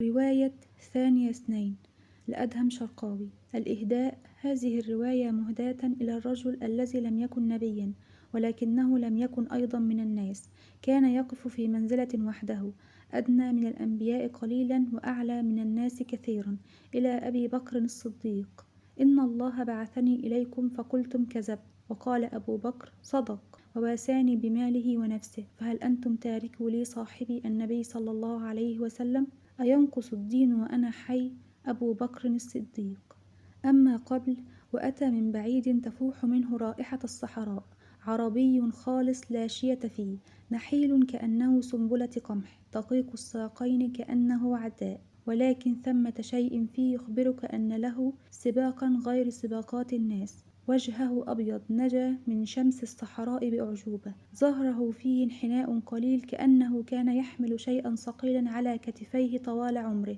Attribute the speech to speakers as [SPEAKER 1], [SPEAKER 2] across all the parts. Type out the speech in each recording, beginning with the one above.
[SPEAKER 1] رواية ثاني اثنين لأدهم شرقاوي. الإهداء: هذه الرواية مهداة إلى الرجل الذي لم يكن نبيا، ولكنه لم يكن أيضا من الناس، كان يقف في منزلة وحده، أدنى من الأنبياء قليلا وأعلى من الناس كثيرا، إلى أبي بكر الصديق: إن الله بعثني إليكم فقلتم كذبت. وقال أبو بكر: صدق، وواساني بماله ونفسه، فهل أنتم تاركوا لي صاحبي النبي صلى الله عليه وسلم؟ أينقص الدين وأنا حي؟ أبو بكر الصديق. أما قبل، وأتى من بعيد تفوح منه رائحة الصحراء، عربي خالص لا شية فيه، نحيل كأنه سنبلة قمح، دقيق الساقين كأنه عداء، ولكن ثمة شيء فيه يخبرك أن له سباقا غير سباقات الناس. وجهه أبيض نجا من شمس الصحراء بأعجوبة، ظهره فيه انحناء قليل كأنه كان يحمل شيئا ثقيلا على كتفيه طوال عمره،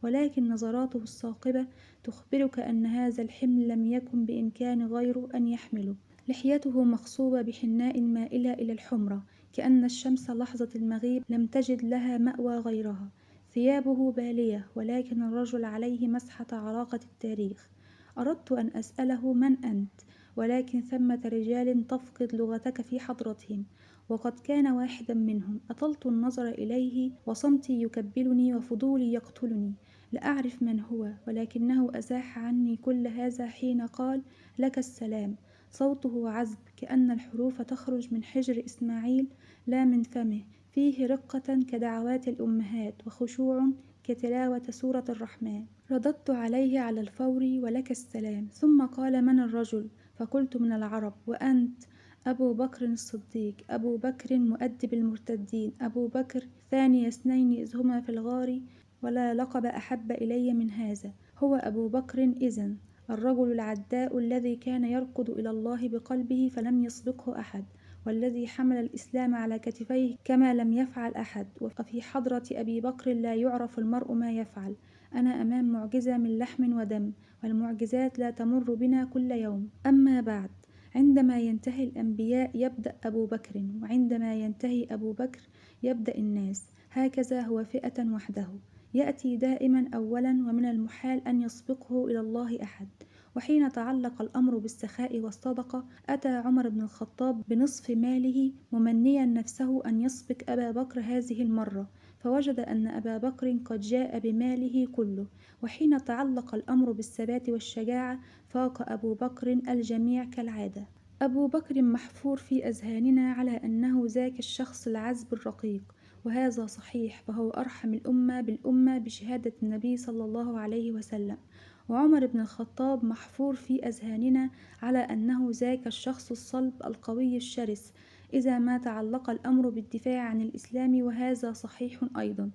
[SPEAKER 1] ولكن نظراته الثاقبة تخبرك أن هذا الحمل لم يكن بإمكان غيره أن يحمله. لحيته مخصوبة بحناء مائلة إلى الحمرة، كأن الشمس لحظة المغيب لم تجد لها مأوى غيرها. ثيابه بالية، ولكن الرجل عليه مسحة عراقة التاريخ. أردت أن أسأله: من أنت؟ ولكن ثمة رجال تفقد لغتك في حضرتهم، وقد كان واحدا منهم. أطلت النظر إليه، وصمتي يكبلني وفضولي يقتلني لأعرف من هو، ولكنه أزاح عني كل هذا حين قال: لك السلام. صوته عذب، كأن الحروف تخرج من حجر إسماعيل لا من فمه، فيه رقة كدعوات الأمهات، وخشوع كتلاوة سورة الرحمن. رددت عليه على الفور: ولك السلام. ثم قال: من الرجل؟ فقلت: من العرب. وأنت؟ أبو بكر الصديق، أبو بكر مؤدب المرتدين، أبو بكر ثاني اثنين إذ هما في الغار، ولا لقب أحب إلي من هذا. هو أبو بكر إذن، الرجل العداء الذي كان يركض إلى الله بقلبه فلم يسبقه أحد، والذي حمل الإسلام على كتفيه كما لم يفعل أحد. وفي حضرة أبي بكر لا يعرف المرء ما يفعل. أنا أمام معجزة من لحم ودم، والمعجزات لا تمر بنا كل يوم. أما بعد، عندما ينتهي الأنبياء يبدأ أبو بكر، وعندما ينتهي أبو بكر يبدأ الناس. هكذا هو فئة وحده، يأتي دائما أولا، ومن المحال أن يسبقه إلى الله أحد. وحين تعلق الأمر بالسخاء والصدقة، أتى عمر بن الخطاب بنصف ماله ممنيا نفسه أن يسبق أبا بكر هذه المرة، فوجد أن أبا بكر قد جاء بماله كله. وحين تعلق الأمر بالثبات والشجاعة، فاق أبو بكر الجميع كالعادة. أبو بكر محفور في أذهاننا على أنه ذاك الشخص العذب الرقيق، وهذا صحيح، فهو أرحم الأمة بالأمة بشهادة النبي صلى الله عليه وسلم. وعمر بن الخطاب محفور في أذهاننا على أنه ذاك الشخص الصلب القوي الشرس، إذا ما تعلق الأمر بالدفاع عن الإسلام، وهذا صحيح أيضا.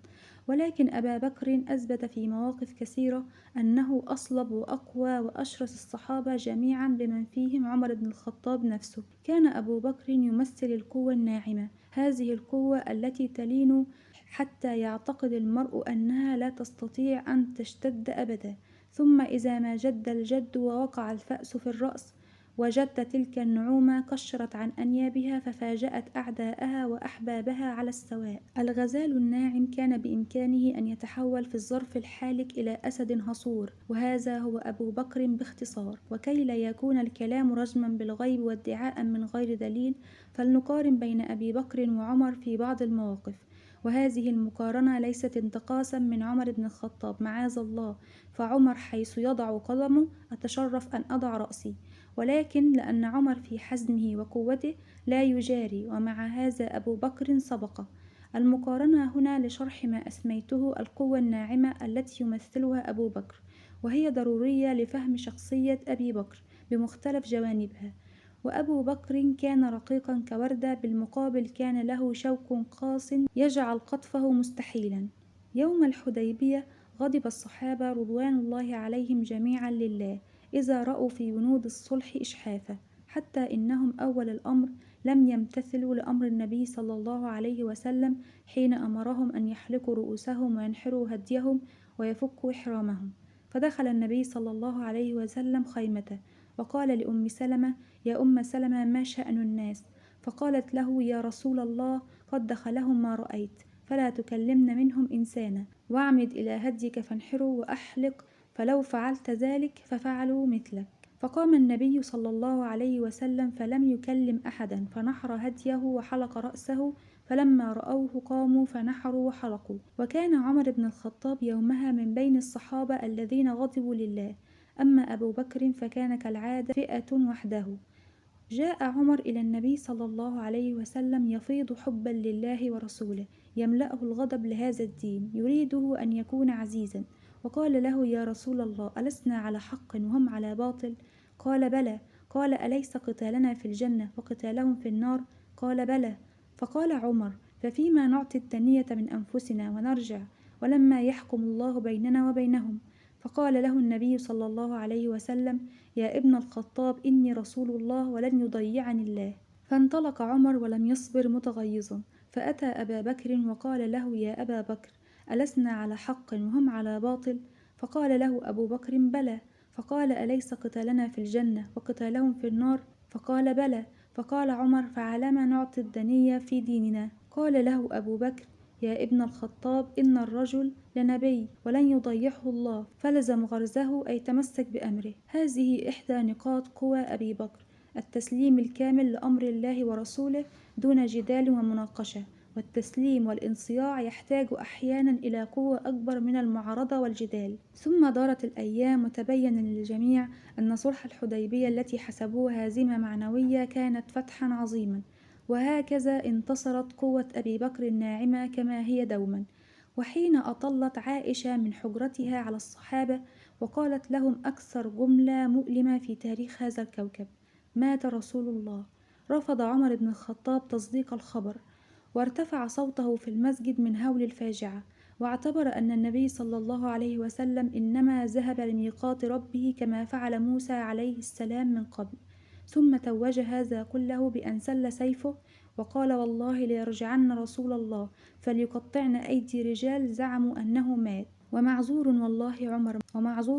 [SPEAKER 1] ولكن أبا بكر أثبت في مواقف كثيرة أنه أصلب وأقوى وأشرس الصحابة جميعا، بمن فيهم عمر بن الخطاب نفسه. كان أبو بكر يمثل القوة الناعمة، هذه القوة التي تلين حتى يعتقد المرء أنها لا تستطيع أن تشتد أبدا، ثم إذا ما جد الجد ووقع الفأس في الرأس، وجدت تلك النعومة كشرت عن أنيابها، ففاجأت أعداءها وأحبابها على السواء. الغزال الناعم كان بإمكانه أن يتحول في الظرف الحالك إلى أسد هصور، وهذا هو أبو بكر باختصار. وكي لا يكون الكلام رجما بالغيب وادعاء من غير دليل، فلنقارن بين أبي بكر وعمر في بعض المواقف. وهذه المقارنة ليست انتقاصا من عمر بن الخطاب، معاذ الله، فعمر حيث يضع قدمه أتشرف أن أضع رأسي، ولكن لأن عمر في حزمه وقوته لا يجاري، ومع هذا أبو بكر سبقه. المقارنة هنا لشرح ما أسميته القوة الناعمة التي يمثلها أبو بكر، وهي ضرورية لفهم شخصية أبي بكر بمختلف جوانبها. وأبو بكر كان رقيقا كوردة، بالمقابل كان له شوك قاس يجعل قطفه مستحيلا. يوم الحديبية غضب الصحابة رضوان الله عليهم جميعا لله إذا رأوا في بنود الصلح إشحافه، حتى إنهم أول الأمر لم يمتثلوا لأمر النبي صلى الله عليه وسلم حين أمرهم أن يحلقوا رؤوسهم وينحروا هديهم ويفكوا إحرامهم. فدخل النبي صلى الله عليه وسلم خيمته، وقال لأم سلمة: يا أم سلمة، ما شأن الناس؟ فقالت له: يا رسول الله، قد دخلهم ما رأيت، فلا تكلمن منهم إنسانا. واعمد إلى هديك فانحروا وأحلق، فلو فعلت ذلك ففعلوا مثلك. فقام النبي صلى الله عليه وسلم فلم يكلم أحدا، فنحر هديه وحلق رأسه، فلما رأوه قاموا فنحروا وحلقوا. وكان عمر بن الخطاب يومها من بين الصحابة الذين غضبوا لله، أما أبو بكر فكان كالعادة فئة وحده. جاء عمر إلى النبي صلى الله عليه وسلم يفيض حبا لله ورسوله، يملأه الغضب لهذا الدين، يريده أن يكون عزيزا، وقال له: يا رسول الله، ألسنا على حق وهم على باطل؟ قال: بلى. قال: أليس قتالنا في الجنة وقتالهم في النار؟ قال: بلى. فقال عمر: ففيما نعطي الدنية من أنفسنا ونرجع، ولما يحكم الله بيننا وبينهم؟ فقال له النبي صلى الله عليه وسلم: يا ابن الخطاب، إني رسول الله ولن يضيعني الله. فانطلق عمر ولم يصبر متغيظا، فأتى أبا بكر وقال له: يا أبا بكر، ألسنا على حق وهم على باطل؟ فقال له أبو بكر: بلى. فقال: أليس قتالنا في الجنة وقتالهم في النار؟ فقال: بلى. فقال عمر: فعلما نعطي الدنية في ديننا؟ قال له أبو بكر: يا ابن الخطاب، إن الرجل لنبي ولن يضيعه الله، فلزم غرزه أي تمسك بأمره. هذه إحدى نقاط قوى أبي بكر: التسليم الكامل لأمر الله ورسوله دون جدال ومناقشة. والتسليم والانصياع يحتاج أحيانا إلى قوة أكبر من المعارضة والجدال. ثم دارت الأيام وتبين للجميع أن صلح الحديبية التي حسبوها هزيمة معنوية كانت فتحا عظيما، وهكذا انتصرت قوة أبي بكر الناعمة كما هي دوما. وحين أطلت عائشة من حجرتها على الصحابة وقالت لهم أكثر جملة مؤلمة في تاريخ هذا الكوكب: مات رسول الله، رفض عمر بن الخطاب تصديق الخبر، وارتفع صوته في المسجد من هول الفاجعة، واعتبر أن النبي صلى الله عليه وسلم إنما ذهب لميقات ربه كما فعل موسى عليه السلام من قبل. ثم توج هذا كله بأن سل سيفه وقال: والله ليرجعن رسول الله فليقطعن أيدي رجال زعموا أنه مات. ومعذور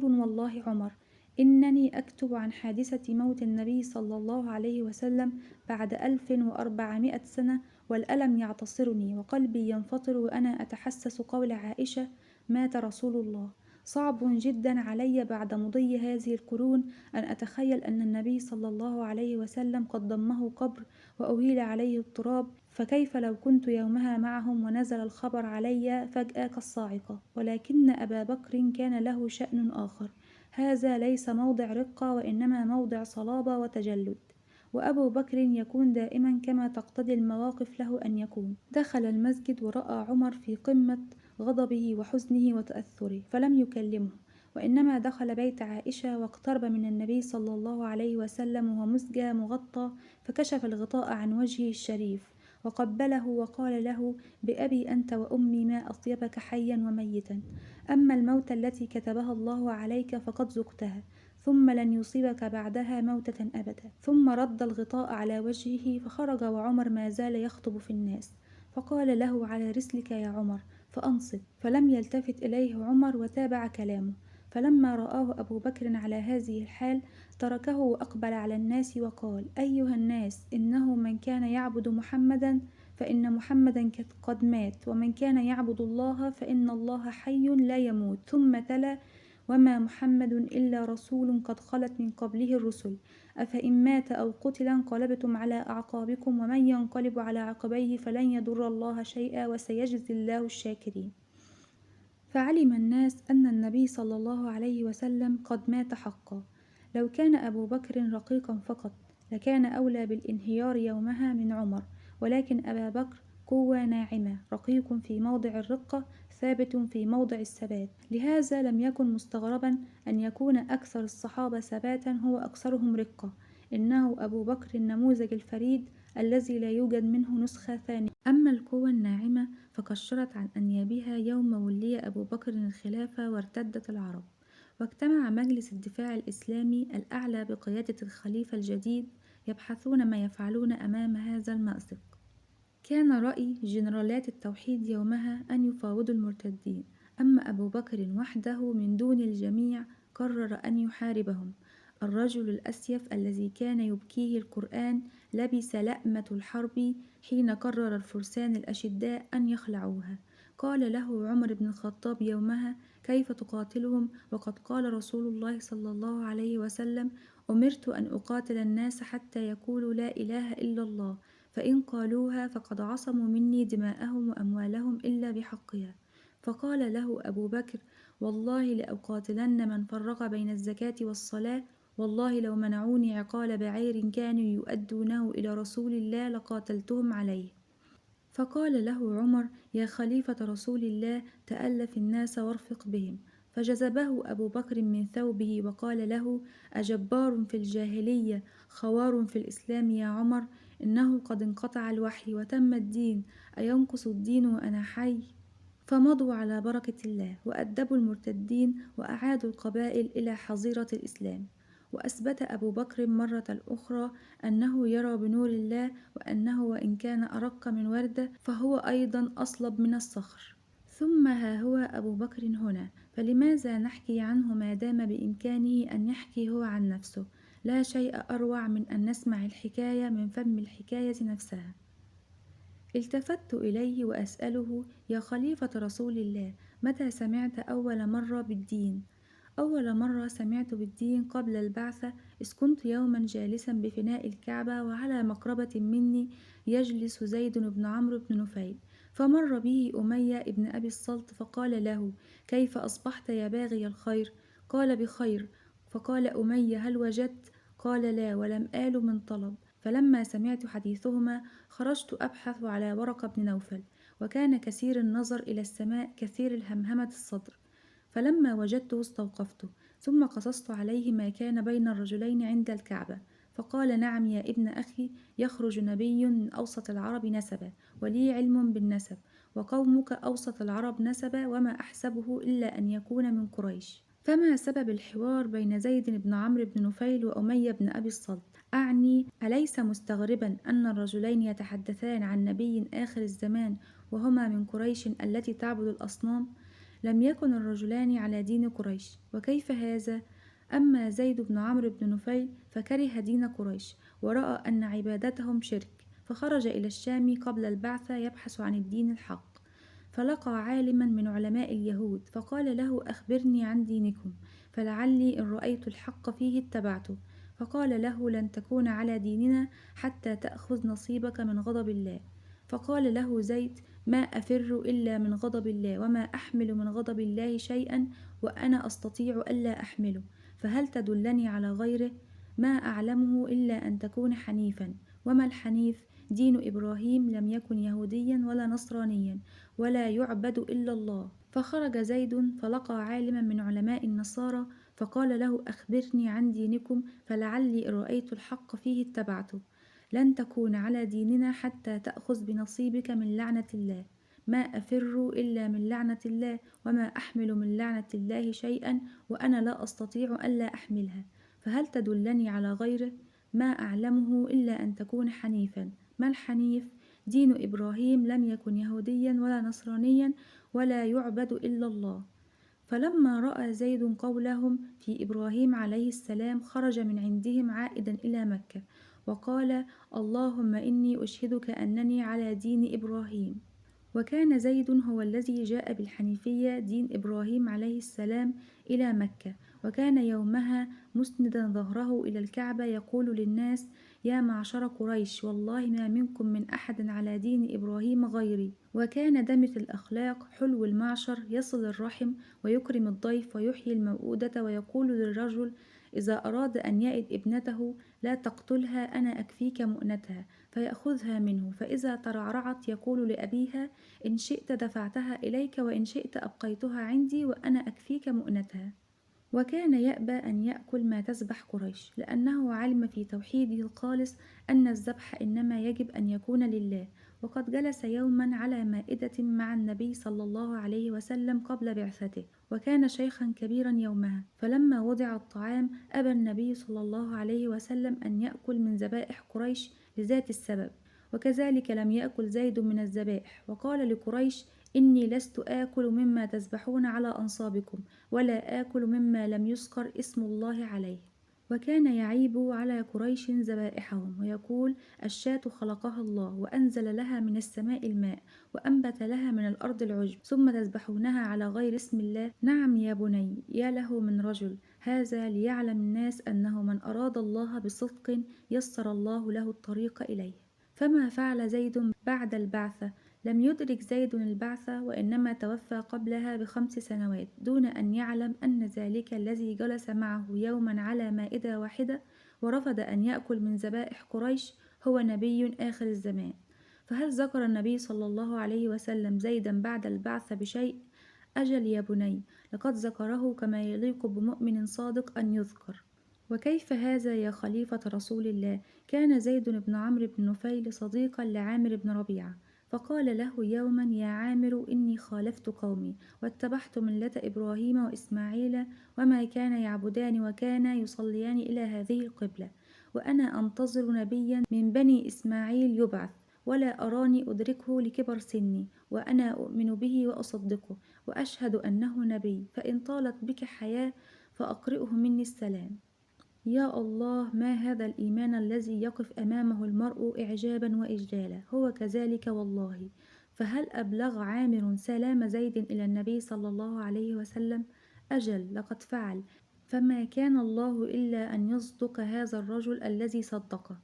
[SPEAKER 1] والله عمر، إنني أكتب عن حادثة موت النبي صلى الله عليه وسلم بعد 1400 سنة، والألم يعتصرني وقلبي ينفطر وأنا أتحسس قول عائشة: مات رسول الله. صعب جدا علي بعد مضي هذه القرون أن أتخيل أن النبي صلى الله عليه وسلم قد ضمه قبر وأهيل عليه التراب، فكيف لو كنت يومها معهم ونزل الخبر علي فجأة كالصاعقة؟ ولكن أبا بكر كان له شأن آخر، هذا ليس موضع رقة وإنما موضع صلابة وتجلد، وأبو بكر يكون دائما كما تقتضي المواقف له أن يكون. دخل المسجد ورأى عمر في قمة غضبه وحزنه وتأثره فلم يكلمه، وإنما دخل بيت عائشة واقترب من النبي صلى الله عليه وسلم وهو مسجى مغطى، فكشف الغطاء عن وجهه الشريف وقبله وقال له: بأبي أنت وأمي ما أطيبك حيا وميتا، أما الموت التي كتبها الله عليك فقد ذقتها، ثم لن يصيبك بعدها موتة أبدا. ثم رد الغطاء على وجهه فخرج وعمر ما زال يخطب في الناس، فقال له: على رسلك يا عمر، فأنصت. فلم يلتفت إليه عمر وتابع كلامه. فلما رآه أبو بكر على هذه الحال تركه وأقبل على الناس وقال: أيها الناس، إنه من كان يعبد محمدا فإن محمدا قد مات، ومن كان يعبد الله فإن الله حي لا يموت. ثم تلا: وما محمد إلا رسول قد خلت من قبله الرسل، أفإن مات أو قتل انقلبتم على أعقابكم، ومن ينقلب على عقبيه فلن يضر الله شيئا وسيجزي الله الشاكرين. فعلم الناس أن النبي صلى الله عليه وسلم قد مات حقا. لو كان أبو بكر رقيقا فقط لكان أولى بالانهيار يومها من عمر، ولكن أبا بكر قوة ناعمة، رقيق في موضع الرقة، ثابت في موضع الثبات. لهذا لم يكن مستغربا أن يكون أكثر الصحابة ثباتا هو أكثرهم رقة. إنه أبو بكر النموذج الفريد الذي لا يوجد منه نسخة ثانية. أما القوة الناعمة فكشرت عن أنيابها يوم ولي أبو بكر الخلافة وارتدت العرب، واجتمع مجلس الدفاع الإسلامي الأعلى بقيادة الخليفة الجديد يبحثون ما يفعلون أمام هذا المأزق. كان رأي جنرالات التوحيد يومها أن يفاوضوا المرتدين، أما أبو بكر وحده من دون الجميع قرر أن يحاربهم. الرجل الأسيف الذي كان يبكيه القرآن لبس لأمة الحرب حين قرر الفرسان الأشداء أن يخلعوها. قال له عمر بن الخطاب يومها: كيف تقاتلهم وقد قال رسول الله صلى الله عليه وسلم: أمرت أن أقاتل الناس حتى يقولوا لا إله إلا الله، فإن قالوها فقد عصموا مني دماءهم وأموالهم إلا بحقها. فقال له أبو بكر: والله لأقاتلن من فرق بين الزكاة والصلاة، والله لو منعوني عقال بعير كانوا يؤدونه إلى رسول الله لقاتلتهم عليه. فقال له عمر: يا خليفة رسول الله، تألف الناس وارفق بهم. فجذبه أبو بكر من ثوبه وقال له: أجبار في الجاهلية خوار في الإسلام يا عمر؟ إنه قد انقطع الوحي وتم الدين، أينقص الدين وأنا حي؟ فمضوا على بركة الله وأدبوا المرتدين وأعادوا القبائل إلى حظيرة الإسلام. وأثبت أبو بكر مرة أخرى أنه يرى بنور الله، وأنه وإن كان أرق من وردة فهو أيضا أصلب من الصخر. ثم ها هو أبو بكر هنا، فلماذا نحكي عنه ما دام بإمكانه أن يحكي هو عن نفسه؟ لا شيء أروع من أن نسمع الحكاية من فم الحكاية نفسها. التفت إليه وأسأله: يا خليفة رسول الله، متى سمعت أول مرة بالدين؟ أول مرة سمعت بالدين قبل البعثة، إذ كنت يوما جالسا بفناء الكعبة، وعلى مقربة مني يجلس زيد بن عمرو بن نفيل، فمر به أمية بن أبي الصلت فقال له: كيف أصبحت يا باغي الخير؟ قال: بخير. فقال أمية: هل وجدت؟ قال: لا، ولم آل من طلب. فلما سمعت حديثهما خرجت أبحث على ورقة بن نوفل، وكان كثير النظر إلى السماء كثير الهمهمة الصدر، فلما وجدته استوقفته، ثم قصصت عليه ما كان بين الرجلين عند الكعبة. فقال: نعم يا ابن أخي، يخرج نبي من أوسط العرب نسبا، ولي علم بالنسب، وقومك أوسط العرب نسبا، وما أحسبه إلا أن يكون من قريش. فما سبب الحوار بين زيد بن عمرو بن نفيل وأمية بن أبي الصلت؟ أعني: أليس مستغربا أن الرجلين يتحدثان عن نبي آخر الزمان وهما من قريش التي تعبد الأصنام؟ لم يكن الرجلان على دين قريش، وكيف هذا؟ أما زيد بن عمرو بن نفيل فكره دين قريش، ورأى أن عبادتهم شرك، فخرج إلى الشام قبل البعثة يبحث عن الدين الحق، فلقى عالما من علماء اليهود فقال له: أخبرني عن دينكم، فلعلي إن رأيت الحق فيه اتبعته. فقال له: لن تكون على ديننا حتى تأخذ نصيبك من غضب الله. فقال له زيد: ما أفر إلا من غضب الله، وما أحمل من غضب الله شيئا، وأنا أستطيع ألا أحمله، فهل تدلني على غيره؟ ما أعلمه إلا أن تكون حنيفا. وما الحنيف؟ دين إبراهيم، لم يكن يهوديا ولا نصرانيا، ولا يعبد إلا الله. فخرج زيد فلقى عالما من علماء النصارى فقال له: أخبرني عن دينكم، فلعلي إن رأيت الحق فيه اتبعته. لن تكون على ديننا حتى تأخذ بنصيبك من لعنة الله. ما أفر إلا من لعنة الله، وما أحمل من لعنة الله شيئا، وأنا لا أستطيع ألا أحملها، فهل تدلني على غيره؟ ما أعلمه إلا أن تكون حنيفا. ما الحنيف؟ دين إبراهيم، لم يكن يهوديا ولا نصرانيا، ولا يعبد إلا الله. فلما رأى زيد قولهم في إبراهيم عليه السلام خرج من عندهم عائدا إلى مكة، وقال: اللهم إني أشهدك أنني على دين إبراهيم. وكان زيد هو الذي جاء بالحنيفية دين إبراهيم عليه السلام إلى مكة، وكان يومها مسندا ظهره إلى الكعبة يقول للناس: يا معشر قريش، والله ما منكم من أحد على دين إبراهيم غيري. وكان دمث الأخلاق، حلو المعشر، يصل الرحم ويكرم الضيف ويحيي الموءودة، ويقول للرجل إذا أراد أن يئد ابنته: لا تقتلها، أنا أكفيك مؤنتها، فيأخذها منه، فإذا ترعرعت يقول لأبيها: إن شئت دفعتها إليك، وإن شئت أبقيتها عندي، وأنا أكفيك مؤنتها. وكان يأبى أن يأكل ما تذبح قريش، لأنه علم في توحيده الخالص أن الذبح إنما يجب أن يكون لله. وقد جلس يوما على مائدة مع النبي صلى الله عليه وسلم قبل بعثته، وكان شيخا كبيرا يومها، فلما وضع الطعام أبى النبي صلى الله عليه وسلم أن يأكل من ذبائح قريش لذات السبب، وكذلك لم يأكل زيد من الذبائح، وقال لقريش: إني لست آكل مما تذبحون على أنصابكم، ولا آكل مما لم يذكر اسم الله عليه. وكان يعيب على قريش ذبائحهم ويقول: الشاة خلقها الله وأنزل لها من السماء الماء وأنبت لها من الأرض العشب ثم تذبحونها على غير اسم الله. نعم يا بني، يا له من رجل، هذا ليعلم الناس أنه من أراد الله بصدق يسر الله له الطريق إليه. فما فعل زيد بعد البعثة؟ لم يدرك زيد البعثة، وإنما توفى قبلها ب5 سنوات دون أن يعلم أن ذلك الذي جلس معه يوما على مائدة واحدة ورفض أن يأكل من ذبائح قريش هو نبي آخر الزمان. فهل ذكر النبي صلى الله عليه وسلم زيدا بعد البعثة بشيء؟ أجل يا بني، لقد ذكره كما يليق بمؤمن صادق أن يذكر. وكيف هذا يا خليفة رسول الله؟ كان زيد بن عمرو بن نفيل صديقا لعامر بن ربيعة، فقال له يوما: يا عامر، إني خالفت قومي واتبعت ملة إبراهيم وإسماعيل وما كان يعبدان وكانا يصليان إلى هذه القبلة، وأنا أنتظر نبيا من بني إسماعيل يبعث، ولا أراني أدركه لكبر سني، وأنا أؤمن به وأصدقه وأشهد أنه نبي، فإن طالت بك حياة فأقرئه مني السلام. يا الله، ما هذا الإيمان الذي يقف أمامه المرء إعجابا وإجلالا؟ هو كذلك والله. فهل أبلغ عامر سلام زيد إلى النبي صلى الله عليه وسلم؟ أجل، لقد فعل. فما كان الله إلا أن يصدق هذا الرجل الذي صدقه.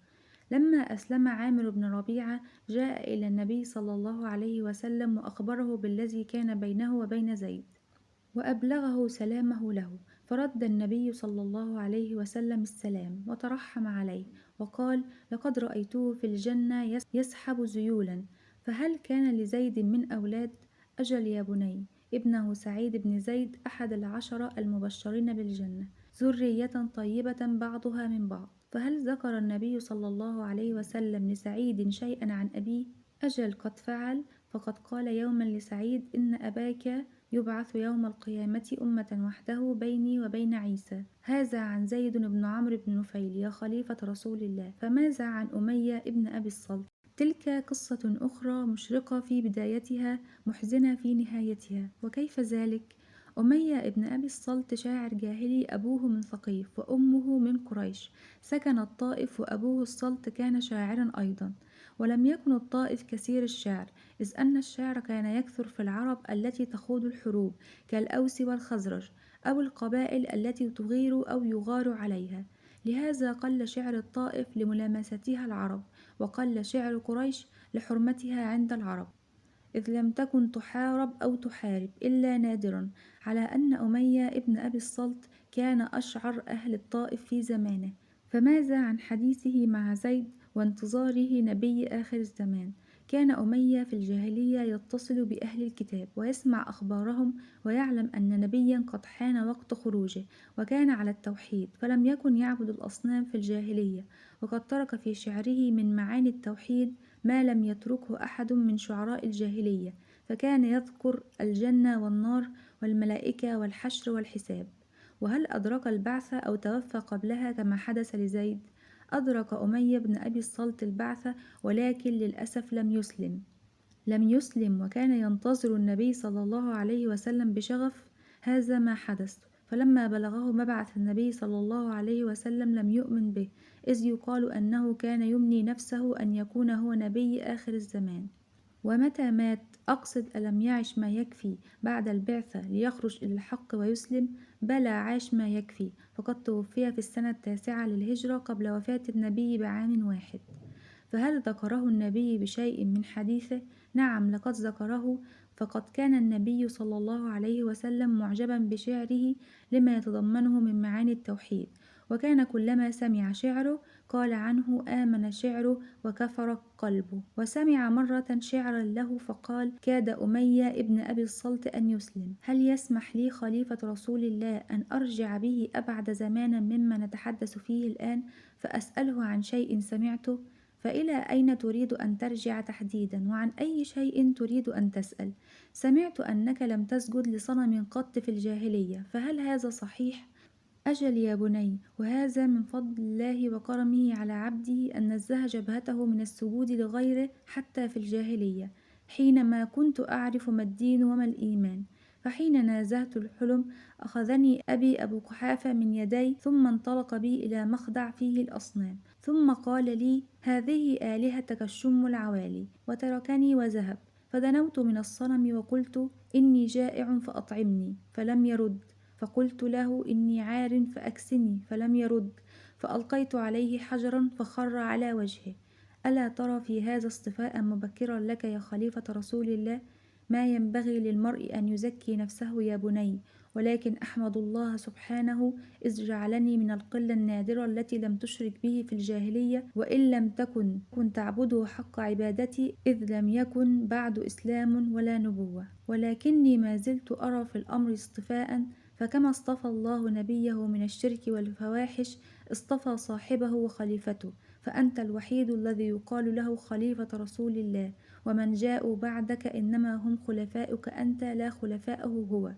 [SPEAKER 1] لما أسلم عامر بن ربيعة جاء إلى النبي صلى الله عليه وسلم وأخبره بالذي كان بينه وبين زيد وأبلغه سلامه له، فرد النبي صلى الله عليه وسلم السلام وترحم عليه وقال: لقد رأيته في الجنة يسحب ذيولا. فهل كان لزيد من أولاد؟ أجل يا بني، ابنه سعيد بن زيد أحد ال10 المبشرين بالجنة، ذرية طيبة بعضها من بعض. فهل ذكر النبي صلى الله عليه وسلم لسعيد شيئا عن أبيه؟ أجل، قد فعل، فقد قال يوما لسعيد: إن أباك يبعث يوم القيامة أمة وحده بيني وبين عيسى. هذا عن زيد بن عمرو بن نفيل يا خليفة رسول الله. فماذا عن أمية ابن أبي الصلت؟ تلك قصة أخرى مشرقة في بدايتها، محزنة في نهايتها. وكيف ذلك؟ أمية ابن أبي الصلت شاعر جاهلي، أبوه من ثقيف وأمه من قريش، سكن الطائف، وأبوه الصلت كان شاعرا أيضا. ولم يكن الطائف كثير الشعر، إذ أن الشعر كان يكثر في العرب التي تخوض الحروب كالأوس والخزرج، أو القبائل التي تغير أو يغار عليها. لهذا قل شعر الطائف لملامستها العرب، وقل شعر قريش لحرمتها عند العرب، إذ لم تكن تحارب أو تحارب إلا نادرا، على أن أمية ابن أبي الصلت كان أشعر أهل الطائف في زمانه. فماذا عن حديثه مع زيد وانتظاره نبي آخر الزمان؟ كان أمية في الجاهلية يتصل بأهل الكتاب ويسمع أخبارهم، ويعلم أن نبيا قد حان وقت خروجه، وكان على التوحيد، فلم يكن يعبد الأصنام في الجاهلية، وقد ترك في شعره من معاني التوحيد ما لم يتركه أحد من شعراء الجاهلية، فكان يذكر الجنة والنار والملائكة والحشر والحساب. وهل أدرك البعث أو توفى قبلها كما حدث لزيد؟ أدرك أمية بن أبي الصلت البعث، ولكن للأسف لم يسلم، وكان ينتظر النبي صلى الله عليه وسلم بشغف. هذا ما حدث. فلما بلغه مبعث النبي صلى الله عليه وسلم لم يؤمن به، إذ يقال أنه كان يمني نفسه أن يكون هو نبي آخر الزمان. ومتى مات، أقصد ألم يعش ما يكفي بعد البعثة ليخرج إلى الحق ويسلم؟ بلى، عاش ما يكفي، فقد توفي في السنة 9 للهجرة قبل وفاة النبي بعام واحد. فهل ذكره النبي بشيء من حديثه؟ نعم، لقد ذكره، فقد كان النبي صلى الله عليه وسلم معجبا بشعره لما يتضمنه من معاني التوحيد، وكان كلما سمع شعره قال عنه: آمن شعره وكفر قلبه. وسمع مرة شعرا له فقال: كاد أمية ابن أبي الصلت أن يسلم، هل يسمح لي خليفة رسول الله أن أرجع به أبعد زمانا مما نتحدث فيه الآن، فأسأله عن شيء سمعته؟ فإلى أين تريد أن ترجع تحديدا، وعن أي شيء تريد أن تسأل؟ سمعت أنك لم تسجد لصنم قط في الجاهلية، فهل هذا صحيح؟ أجل يا بني، وهذا من فضل الله وكرمه على عبده أن نزه جبهته من السجود لغيره حتى في الجاهلية، حينما كنت أعرف ما الدين وما الإيمان. فحين نازعت الحلم أخذني أبي أبو قحافة من يدي ثم انطلق بي إلى مخدع فيه الأصنام، ثم قال لي: هذه آلهتك الشم العوالي، وتركني وذهب. فدنوت من الصنم وقلت: إني جائع فأطعمني، فلم يرد. فقلت له: إني عار فأكسني، فلم يرد. فألقيت عليه حجرا فخر على وجهه. ألا ترى في هذا اصطفاء مبكرا لك يا خليفة رسول الله؟ ما ينبغي للمرء أن يزكي نفسه يا بني، ولكن أحمد الله سبحانه إذ جعلني من القلة النادرة التي لم تشرك به في الجاهلية، وإن لم تكن تعبده حق عبادتي، إذ لم يكن بعد إسلام ولا نبوة، ولكني ما زلت أرى في الأمر اصطفاء. فكما اصطفى الله نبيه من الشرك والفواحش، اصطفى صاحبه وخليفته، فأنت الوحيد الذي يقال له خليفة رسول الله، ومن جاءوا بعدك إنما هم خلفاؤك أنت لا خلفاءه هو.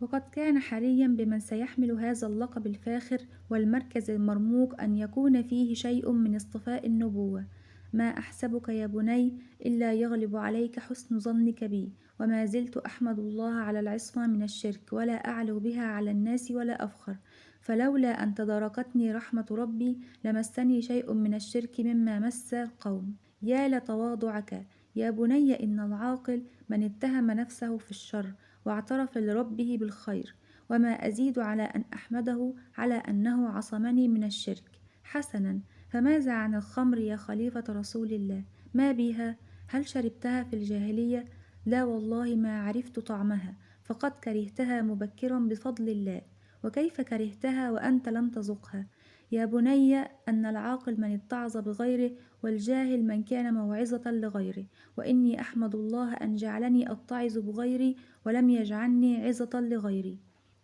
[SPEAKER 1] وقد كان حريا بمن سيحمل هذا اللقب الفاخر والمركز المرموق أن يكون فيه شيء من اصطفاء النبوة. ما أحسبك يا بني إلا يغلب عليك حسن ظنك بي، وما زلت أحمد الله على العصمة من الشرك، ولا أعلو بها على الناس ولا أفخر. فلولا أن تداركتني رحمة ربي لمسني شيء من الشرك مما مس القوم. يا لتواضعك يا بني، إن العاقل من اتهم نفسه في الشر واعترف لربه بالخير. وما أزيد على أن أحمده على أنه عصمني من الشرك. حسنا، فماذا عن الخمر يا خليفة رسول الله؟ ما بها؟ هل شربتها في الجاهلية؟ لا والله ما عرفت طعمها، فقد كرهتها مبكرا بفضل الله. وكيف كرهتها وأنت لم تذقها؟ يا بني، أن العاقل من اتعظ بغيره، والجاهل من كان موعظة لغيره. وإني أحمد الله أن جعلني أتعظ بغيري ولم يجعلني عظة لغيري.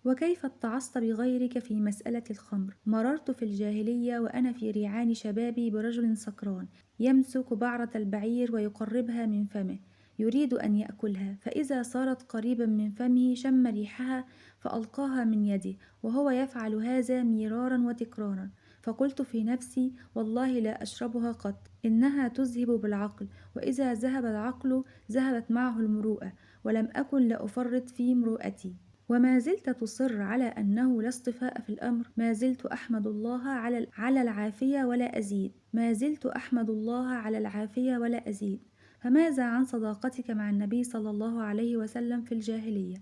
[SPEAKER 1] وكيف اتعظت بغيرك في مسألة الخمر؟ مررت في الجاهلية وأنا في ريعان شبابي برجل سكران يمسك بعرة البعير ويقربها من فمه يريد أن يأكلها، فإذا صارت قريبا من فمه شم ريحها فألقاها من يده، وهو يفعل هذا مرارا وتكرارا. فقلت في نفسي: والله لا أشربها قط، إنها تذهب بالعقل، وإذا ذهب العقل ذهبت معه المروءة، ولم أكن لأفرط في مروءتي. وما زلت تصر على أنه لا اصطفاء في الأمر. ما زلت أحمد الله على العافية ولا أزيد. ما زلت أحمد الله على العافية ولا أزيد. فماذا عن صداقتك مع النبي صلى الله عليه وسلم في الجاهلية؟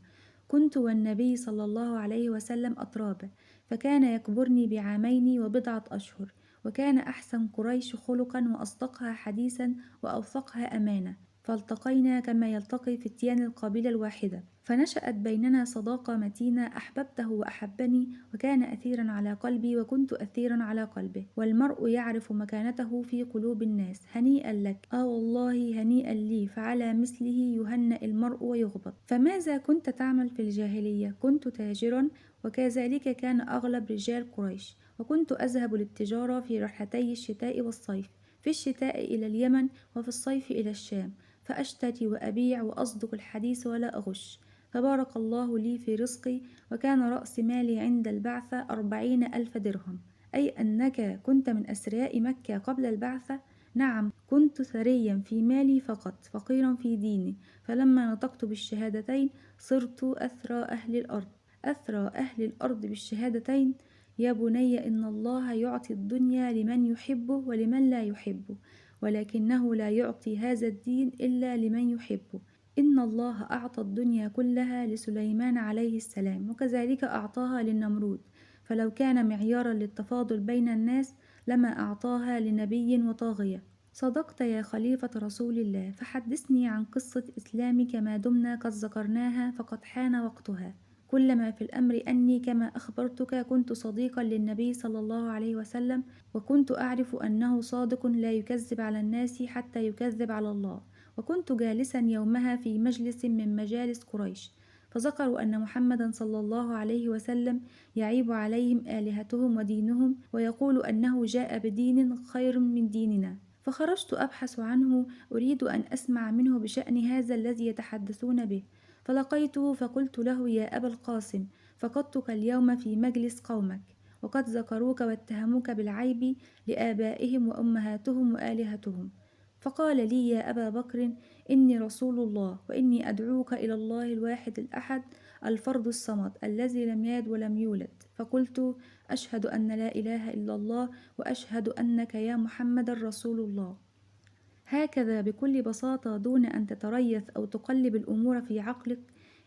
[SPEAKER 1] كنت والنبي صلى الله عليه وسلم أترابا، فكان يكبرني بعامين وبضعة أشهر، وكان أحسن قريش خلقا وأصدقها حديثا وأوثقها أمانة، فالتقينا كما يلتقي فتيان القبيلة الواحدة، فنشأت بيننا صداقة متينة. أحببته وأحبني، وكان أثيرا على قلبي وكنت أثيرا على قلبه، والمرء يعرف مكانته في قلوب الناس. هنيئا لك، والله هنيئا لي، فعلى مثله يهنأ المرء ويغبط. فماذا كنت تعمل في الجاهلية؟ كنت تاجرا، وكذلك كان أغلب رجال قريش، وكنت أذهب للتجارة في رحلتي الشتاء والصيف، في الشتاء إلى اليمن، وفي الصيف إلى الشام، فأشتري وأبيع وأصدق الحديث ولا أغش. فبارك الله لي في رزقي، وكان رأس مالي عند البعثة 40,000 درهم. أي أنك كنت من أثرياء مكة قبل البعثة؟ نعم، كنت ثريا في مالي فقط، فقيرا في ديني. فلما نطقت بالشهادتين صرت أثرى أهل الأرض. أثرى أهل الأرض بالشهادتين. يا بني، إن الله يعطي الدنيا لمن يحبه ولمن لا يحبه، ولكنه لا يعطي هذا الدين إلا لمن يحبه. إن الله أعطى الدنيا كلها لسليمان عليه السلام، وكذلك أعطاها للنمرود، فلو كان معيارا للتفاضل بين الناس لما أعطاها لنبي وطاغية. صدقت يا خليفة رسول الله، فحدثني عن قصة إسلامك ما دمنا قد ذكرناها، فقد حان وقتها. كل ما في الأمر أني كما أخبرتك كنت صديقا للنبي صلى الله عليه وسلم، وكنت أعرف أنه صادق لا يكذب على الناس حتى يكذب على الله. وكنت جالسا يومها في مجلس من مجالس قريش، فذكروا أن محمدا صلى الله عليه وسلم يعيب عليهم آلهتهم ودينهم، ويقول أنه جاء بدين خير من ديننا. فخرجت أبحث عنه، أريد أن أسمع منه بشأن هذا الذي يتحدثون به، فلقيته فقلت له: يا أبا القاسم، فقدتك اليوم في مجلس قومك، وقد ذكروك واتهموك بالعيب لآبائهم وأمهاتهم وآلهتهم. فقال لي: يا أبا بكر، إني رسول الله، وإني أدعوك إلى الله الواحد الأحد الفرد الصمد الذي لم يلد ولم يولد. فقلت: أشهد أن لا إله إلا الله، وأشهد أنك يا محمد رسول الله. هكذا بكل بساطة دون أن تتريث أو تقلب الأمور في عقلك.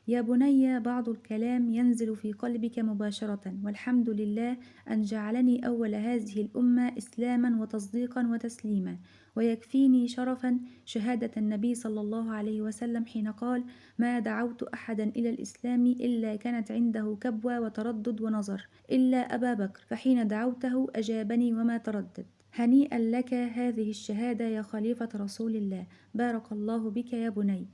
[SPEAKER 1] يا بني، بعض الكلام ينزل في قلبك مباشرة، والحمد لله أن جعلني أول هذه الأمة إسلاما وتصديقا وتسليما. ويكفيني شرفا شهادة النبي صلى الله عليه وسلم حين قال: ما دعوت أحدا إلى الإسلام إلا كانت عنده كبوة وتردد ونظر، إلا أبا بكر، فحين دعوته أجابني وما تردد. هنيئا لك هذه الشهادة يا خليفة رسول الله، بارك الله بك يا بني.